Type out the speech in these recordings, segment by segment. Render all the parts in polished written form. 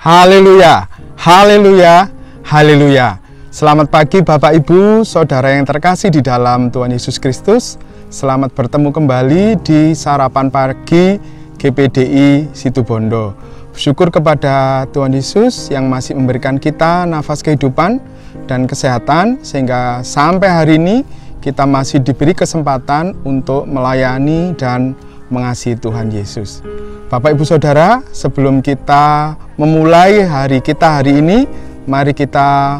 Haleluya, haleluya, haleluya. Selamat pagi Bapak Ibu, Saudara yang terkasih di dalam Tuhan Yesus Kristus. Selamat bertemu kembali di Sarapan Pagi GPDI Situbondo. Bersyukur kepada Tuhan Yesus yang masih memberikan kita nafas kehidupan dan kesehatan, sehingga sampai hari ini kita masih diberi kesempatan untuk melayani dan mengasihi Tuhan Yesus. Bapak Ibu Saudara, sebelum kita memulai hari kita hari ini, mari kita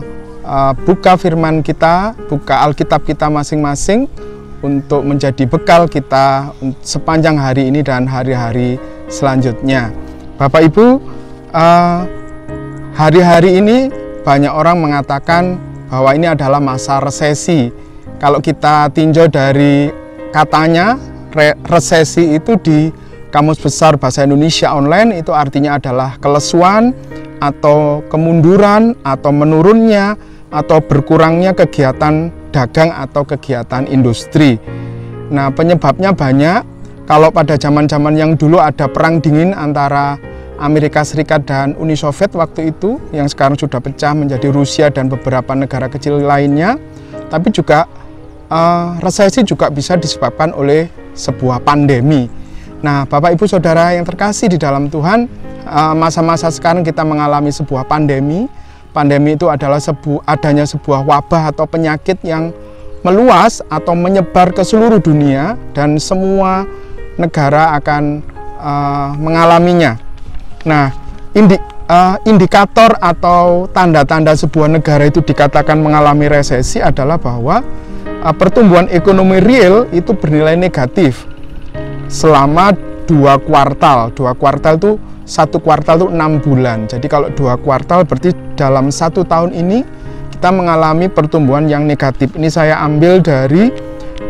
buka firman kita, buka Alkitab kita masing-masing untuk menjadi bekal kita sepanjang hari ini dan hari-hari selanjutnya. Bapak Ibu, hari-hari ini banyak orang mengatakan bahwa ini adalah masa resesi. Kalau kita tinjau dari katanya, resesi itu di Kamus Besar Bahasa Indonesia Online itu artinya adalah kelesuan atau kemunduran atau menurunnya atau berkurangnya kegiatan dagang atau kegiatan industri. Nah, penyebabnya banyak. Kalau pada zaman-zaman yang dulu ada perang dingin antara Amerika Serikat dan Uni Soviet waktu itu, yang sekarang sudah pecah menjadi Rusia dan beberapa negara kecil lainnya, tapi juga resesi juga bisa disebabkan oleh sebuah pandemi. Nah, Bapak Ibu Saudara yang terkasih di dalam Tuhan, masa-masa sekarang kita mengalami sebuah pandemi. Pandemi itu adalah adanya sebuah wabah atau penyakit yang meluas atau menyebar ke seluruh dunia dan semua negara akan mengalaminya. Nah, indikator atau tanda-tanda sebuah negara itu dikatakan mengalami resesi adalah bahwa pertumbuhan ekonomi real itu bernilai negatif selama 2 kuartal. 2 kuartal itu, 1 kuartal itu 6 bulan. Jadi kalau 2 kuartal berarti dalam 1 tahun ini kita mengalami pertumbuhan yang negatif. Ini saya ambil dari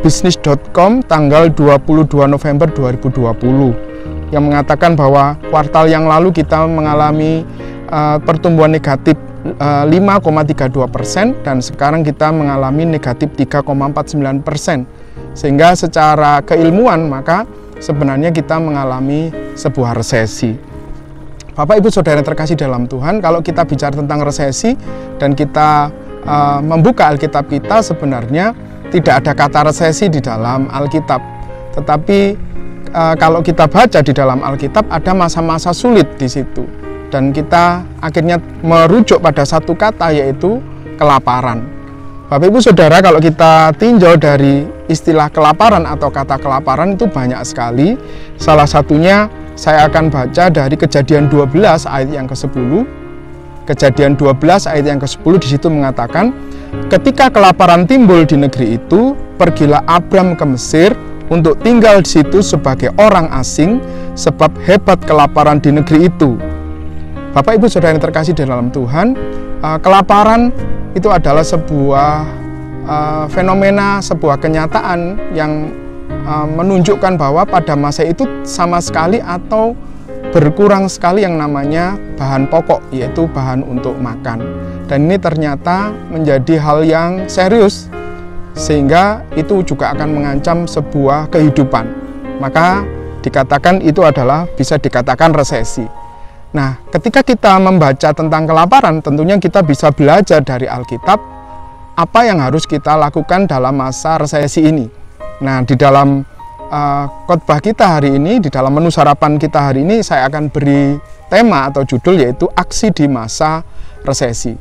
bisnis.com tanggal 22 November 2020 yang mengatakan bahwa kuartal yang lalu kita mengalami pertumbuhan negatif 5,32% dan sekarang kita mengalami negatif 3,49%. Sehingga secara keilmuan maka sebenarnya kita mengalami sebuah resesi. Bapak Ibu Saudara yang terkasih dalam Tuhan, kalau kita bicara tentang resesi dan kita membuka Alkitab kita, sebenarnya tidak ada kata resesi di dalam Alkitab. Tetapi kalau kita baca di dalam Alkitab ada masa-masa sulit di situ. Dan kita akhirnya merujuk pada satu kata, yaitu kelaparan. Bapak Ibu Saudara, kalau kita tinjau dari istilah kelaparan atau kata kelaparan itu banyak sekali. Salah satunya saya akan baca dari Kejadian 12 ayat yang ke-10. Kejadian 12 ayat yang ke-10 di situ mengatakan, ketika kelaparan timbul di negeri itu, pergilah Abram ke Mesir untuk tinggal di situ sebagai orang asing, sebab hebat kelaparan di negeri itu. Bapak Ibu Saudara yang terkasih di dalam Tuhan, kelaparan itu adalah sebuah fenomena, sebuah kenyataan yang menunjukkan bahwa pada masa itu sama sekali atau berkurang sekali yang namanya bahan pokok, yaitu bahan untuk makan. Dan ini ternyata menjadi hal yang serius, sehingga itu juga akan mengancam sebuah kehidupan. Maka dikatakan itu adalah bisa dikatakan resesi. Nah, ketika kita membaca tentang kelaparan, tentunya kita bisa belajar dari Alkitab apa yang harus kita lakukan dalam masa resesi ini. Nah, di dalam khotbah kita hari ini, di dalam menu sarapan kita hari ini, saya akan beri tema atau judul yaitu aksi di masa resesi.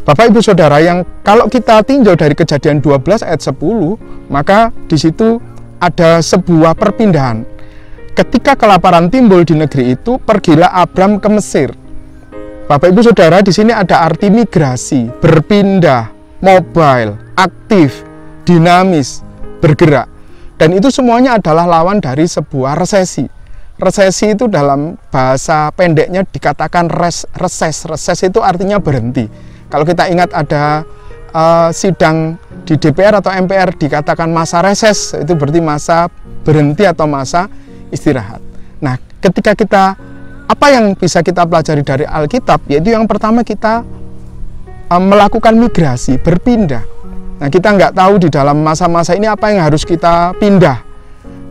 Bapak Ibu Saudara, yang kalau kita tinjau dari Kejadian 12 ayat 10, maka di situ ada sebuah perpindahan. Ketika kelaparan timbul di negeri itu, pergilah Abram ke Mesir. Bapak Ibu Saudara, di sini ada arti migrasi, berpindah, mobile, aktif, dinamis, bergerak. Dan itu semuanya adalah lawan dari sebuah resesi. Resesi itu dalam bahasa pendeknya dikatakan reses. Reses itu artinya berhenti. Kalau kita ingat ada sidang di DPR atau MPR dikatakan masa reses, itu berarti masa berhenti atau masa istirahat. Nah, ketika kita, apa yang bisa kita pelajari dari Alkitab, yaitu yang pertama kita melakukan migrasi, berpindah. Nah, kita nggak tahu di dalam masa-masa ini apa yang harus kita pindah.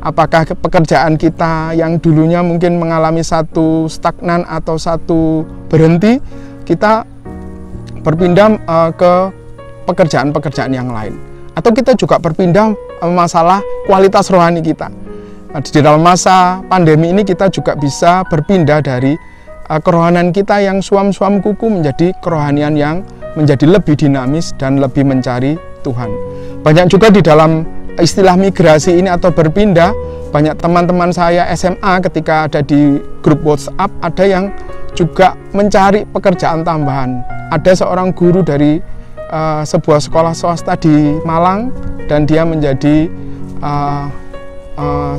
Apakah pekerjaan kita yang dulunya mungkin mengalami satu stagnan atau satu berhenti, kita berpindah ke pekerjaan-pekerjaan yang lain. Atau kita juga berpindah masalah kualitas rohani kita. Nah, di dalam masa pandemi ini kita juga bisa berpindah dari kerohanian kita yang suam-suam kuku menjadi kerohanian yang menjadi lebih dinamis dan lebih mencari Tuhan. Banyak juga di dalam istilah migrasi ini atau berpindah, banyak teman-teman saya SMA ketika ada di grup WhatsApp, ada yang juga mencari pekerjaan tambahan. Ada seorang guru dari sebuah sekolah swasta di Malang, dan dia menjadi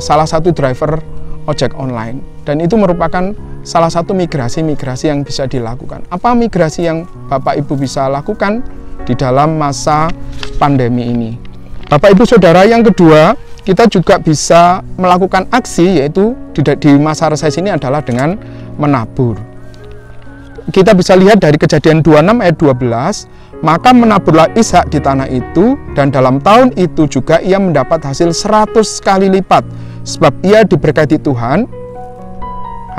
salah satu driver ojek online. Dan itu merupakan salah satu migrasi-migrasi yang bisa dilakukan. Apa migrasi yang Bapak Ibu bisa lakukan di dalam masa pandemi ini? Bapak Ibu Saudara, yang kedua, kita juga bisa melakukan aksi, yaitu di masa reses ini adalah dengan menabur. Kita bisa lihat dari Kejadian 26 ayat 12, maka menaburlah Ishak di tanah itu, dan dalam tahun itu juga ia mendapat hasil 100 kali lipat, sebab ia diberkati Tuhan.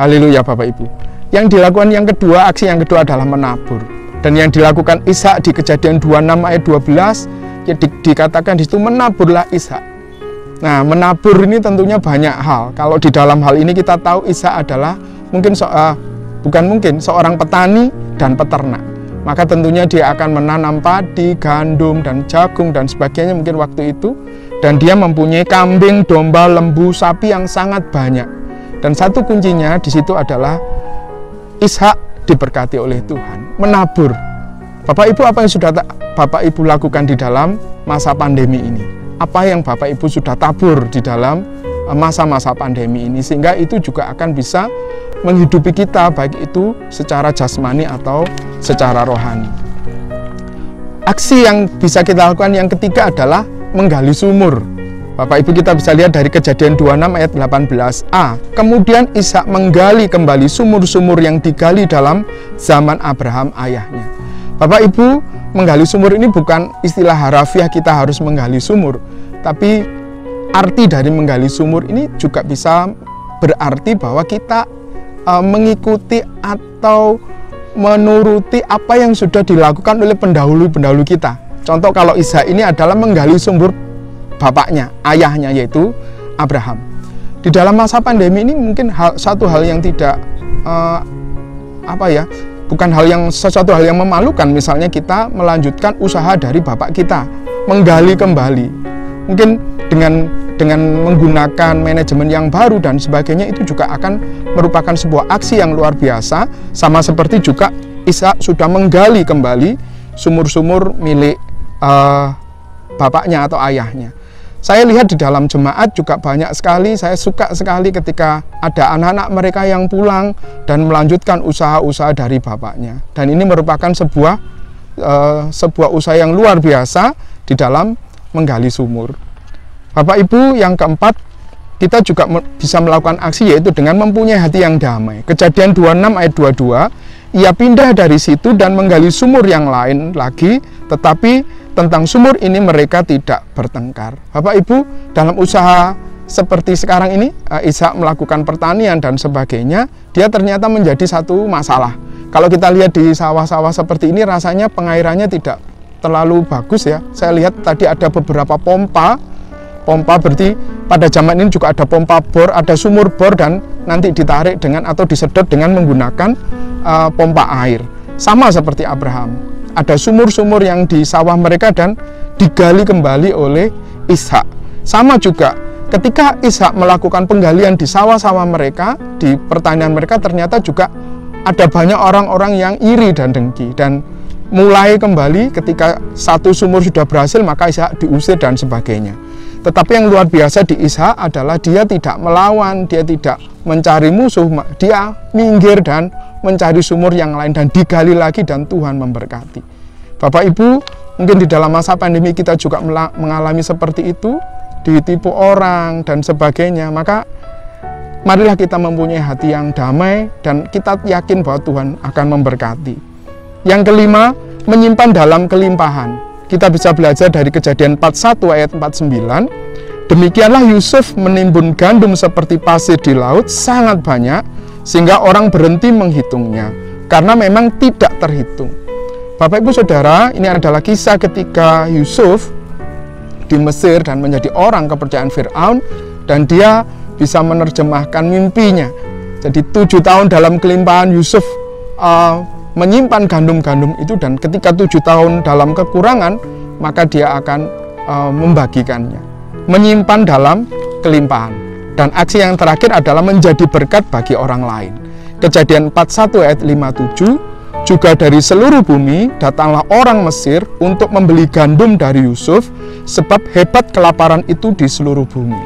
Haleluya Bapak Ibu. Yang dilakukan yang kedua, aksi yang kedua adalah menabur. Dan yang dilakukan Ishak di Kejadian 26 ayat 12, ya dikatakan di situ menaburlah Ishak. Nah, menabur ini tentunya banyak hal. Kalau di dalam hal ini kita tahu Ishak adalah seorang petani dan peternak. Maka tentunya dia akan menanam padi, gandum, dan jagung, dan sebagainya mungkin waktu itu. Dan dia mempunyai kambing, domba, lembu, sapi yang sangat banyak. Dan satu kuncinya di situ adalah Ishak diberkati oleh Tuhan. Menabur. Bapak Ibu, apa yang sudah Bapak Ibu lakukan di dalam masa pandemi ini? Apa yang Bapak Ibu sudah tabur di dalam masa-masa pandemi ini, sehingga itu juga akan bisa menghidupi kita, baik itu secara jasmani atau secara rohani. Aksi yang bisa kita lakukan yang ketiga adalah menggali sumur. Bapak Ibu, kita bisa lihat dari Kejadian 26 ayat 18a. Kemudian Ishak menggali kembali sumur-sumur yang digali dalam zaman Abraham ayahnya. Bapak Ibu, menggali sumur ini bukan istilah harafiah kita harus menggali sumur, tapi arti dari menggali sumur ini juga bisa berarti bahwa kita mengikuti atau menuruti apa yang sudah dilakukan oleh pendahulu-pendahulu kita. Contoh, kalau Ishak ini adalah menggali sumur bapaknya, ayahnya, yaitu Abraham. Di dalam masa pandemi ini mungkin satu hal yang tidak bukan sesuatu hal yang memalukan. Misalnya kita melanjutkan usaha dari bapak kita, menggali kembali. Mungkin dengan menggunakan manajemen yang baru dan sebagainya, itu juga akan merupakan sebuah aksi yang luar biasa. Sama seperti juga Ishak sudah menggali kembali sumur-sumur milik bapaknya atau ayahnya. Saya lihat di dalam jemaat juga banyak sekali, saya suka sekali ketika ada anak-anak mereka yang pulang dan melanjutkan usaha-usaha dari bapaknya. Dan ini merupakan sebuah usaha yang luar biasa di dalam menggali sumur. Bapak Ibu, yang keempat, kita juga bisa melakukan aksi, yaitu dengan mempunyai hati yang damai. Kejadian 26 ayat 22, ia pindah dari situ dan menggali sumur yang lain lagi, tetapi tentang sumur ini mereka tidak bertengkar. Bapak Ibu, dalam usaha seperti sekarang ini, Ishak melakukan pertanian dan sebagainya, dia ternyata menjadi satu masalah. Kalau kita lihat di sawah-sawah seperti ini, rasanya pengairannya tidak terlalu bagus ya. Saya lihat tadi ada beberapa pompa berarti pada zaman ini juga ada pompa bor, ada sumur bor, dan nanti ditarik dengan atau disedot dengan menggunakan pompa air. Sama seperti Abraham, ada sumur-sumur yang di sawah mereka dan digali kembali oleh Ishak. Sama juga ketika Ishak melakukan penggalian di sawah-sawah mereka, di pertanian mereka, ternyata juga ada banyak orang-orang yang iri dan dengki, dan mulai kembali ketika satu sumur sudah berhasil, maka Ishak diusir dan sebagainya. Tetapi yang luar biasa di Ishak adalah dia tidak melawan, dia tidak mencari musuh, dia minggir dan mencari sumur yang lain dan digali lagi, dan Tuhan memberkati. Bapak Ibu, mungkin di dalam masa pandemi kita juga mengalami seperti itu, ditipu orang dan sebagainya. Maka marilah kita mempunyai hati yang damai dan kita yakin bahwa Tuhan akan memberkati. Yang kelima, menyimpan dalam kelimpahan. Kita bisa belajar dari Kejadian 41 ayat 49. Demikianlah Yusuf menimbun gandum seperti pasir di laut sangat banyak, sehingga orang berhenti menghitungnya, karena memang tidak terhitung. Bapak Ibu Saudara, ini adalah kisah ketika Yusuf di Mesir dan menjadi orang kepercayaan Fir'aun, dan dia bisa menerjemahkan mimpinya. Jadi 7 tahun dalam kelimpahan Yusuf menyimpan gandum-gandum itu, dan ketika 7 tahun dalam kekurangan, maka dia akan membagikannya, menyimpan dalam kelimpahan. Dan aksi yang terakhir adalah menjadi berkat bagi orang lain. Kejadian 41 ayat 57, juga dari seluruh bumi datanglah orang Mesir untuk membeli gandum dari Yusuf, sebab hebat kelaparan itu di seluruh bumi.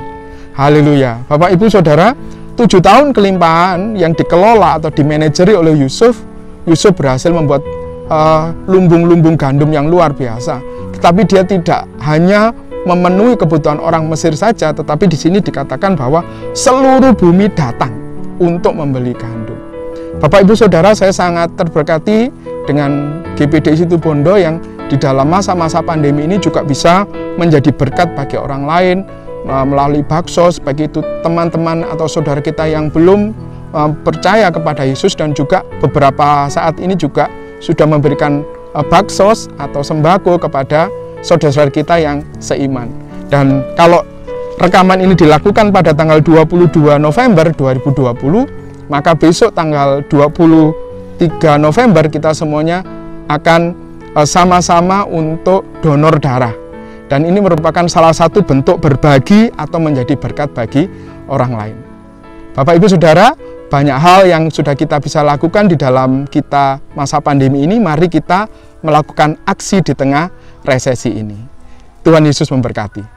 Haleluya. Bapak Ibu Saudara, 7 tahun kelimpahan yang dikelola atau dimanajeri oleh Yusuf berhasil membuat lumbung-lumbung gandum yang luar biasa. Tetapi dia tidak hanya memenuhi kebutuhan orang Mesir saja, tetapi di sini dikatakan bahwa seluruh bumi datang untuk membeli gandum. Bapak Ibu Saudara, saya sangat terberkati dengan GPD Situbondo yang di dalam masa-masa pandemi ini juga bisa menjadi berkat bagi orang lain melalui baksos, bagi itu teman-teman atau saudara kita yang belum percaya kepada Yesus, dan juga beberapa saat ini juga sudah memberikan baksos atau sembako kepada saudara-saudara kita yang seiman. Dan kalau rekaman ini dilakukan pada tanggal 22 November 2020, maka besok tanggal 23 November kita semuanya akan sama-sama untuk donor darah. Dan ini merupakan salah satu bentuk berbagi atau menjadi berkat bagi orang lain. Bapak Ibu Saudara, banyak hal yang sudah kita bisa lakukan di dalam kita masa pandemi ini. Mari kita melakukan aksi di tengah resesi ini. Tuhan Yesus memberkati.